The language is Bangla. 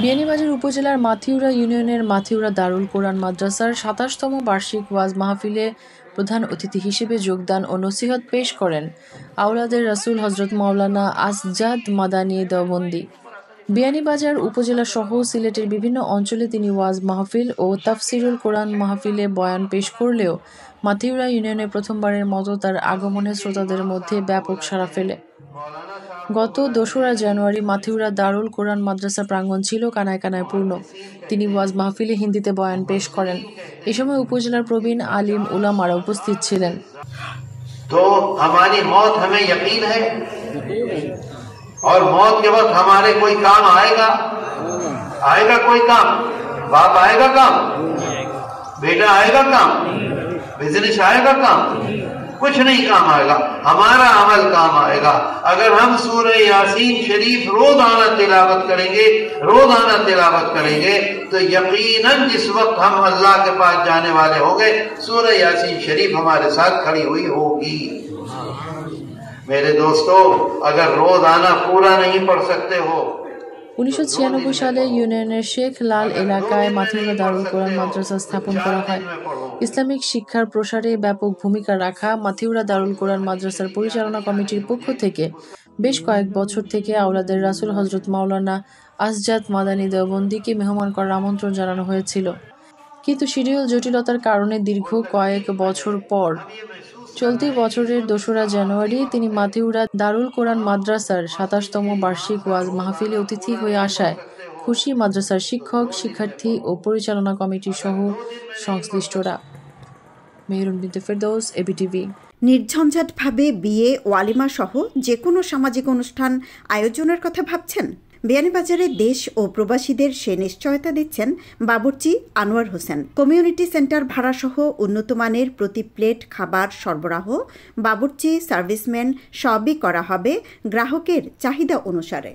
বিয়ানীবাজার উপজেলার মাথিউরা ইউনিয়নের মাথিউরা দারুল কোরআন মাদ্রাসার ২৭তম বার্ষিক ওয়াজ মাহফিলে প্রধান অতিথি হিসেবে যোগদান ও নসিহত পেশ করেন আওলাদের রাসূল হযরত মাওলানা আসজাদ মাদানী দেওবন্দি। বিয়ানীবাজার উপজেলা সহ সিলেটের বিভিন্ন অঞ্চলে তিনি ওয়াজ মাহফিল ও তাফসিরুল কোরআন মাহফিলে বয়ান পেশ করলেও মাথিউরা ইউনিয়নে প্রথমবারের মতো তার আগমনে শ্রোতাদের মধ্যে ব্যাপক সাড়া ফেলে। গত ২রা জানুয়ারি মাথিউরা দারুল কোরআন মাদ্রাসা প্রাঙ্গণ ছিল কানায় কানায় পূর্ণ। তিনি ওয়াজ মাহফিলে হিন্দিতে বয়ান পেশ করেন। এ সময় উপজেলার প্রবীণ আলিম উলামারা উপস্থিত ছিলেন। तो हमारी मौत हमें यकीन है और मौत के वक्त हमारे कोई काम आएगा कोई काम, बाप आएगा काम, बेटा आएगा काम, बिजनेस आएगा काम, कुछ नहीं काम आएगा, हमारा अमल काम आएगा। अगर हम सूरह यासीन शरीफ रोजाना तिलावत करेंगे तो यकीनन जिस वक्त हम अल्लाह के पास जाने वाले होंगे सूरह यासीन शरीफ हमारे साथ खड़ी हुई होगी। मेरे दोस्तों, अगर रोजाना पूरा नहीं पढ़ सकते हो। ১৯৯৬ সালে ইউনিয়নের শেখ লাল এলাকায় মাথিউরা দারুল কোরআন মাদ্রাসা স্থাপন করা হয়। ইসলামিক শিক্ষার প্রসারে ব্যাপক ভূমিকা রাখা মাথিউরা দারুল কোরআন মাদ্রাসার পরিচালনা কমিটির পক্ষ থেকে বেশ কয়েক বছর থেকে আওলাদের রাসূল হযরত মাওলানা আসজাদ মাদানী দেওবন্দিকে মেহমান করার আমন্ত্রণ জানানো হয়েছিল, কিন্তু শিডিউল জটিলতার কারণে দীর্ঘ কয়েক বছর পর চলতি বছরের ২রা জানুয়ারি তিনি মাথিউরা দারুল কোরআন মাদ্রাসার ২৭তম বার্ষিক ওয়াজ মাহফিলে অতিথি হয়ে আসায় খুশি মাদ্রাসার শিক্ষক, শিক্ষার্থী ও পরিচালনা কমিটি সহ সংশ্লিষ্টরা। মেহরুন বিনতে ফেরদৌস, এবিটিভি। নির্ঝঞ্ঝাটভাবে বিয়ে, ওয়ালিমা সহ যে কোনো সামাজিক অনুষ্ঠান আয়োজনের কথা ভাবছেন? বিয়ানীবাজারে দেশ ও প্রবাসীদের সে নিশ্চয়তা দিচ্ছেন বাবুর্চি আনোয়ার হোসেন। কমিউনিটি সেন্টার ভাড়াসহ উন্নতমানের প্রতি প্লেট খাবার সরবরাহ, বাবুর্চি, সার্ভিসম্যান সবই করা হবে গ্রাহকের চাহিদা অনুসারে।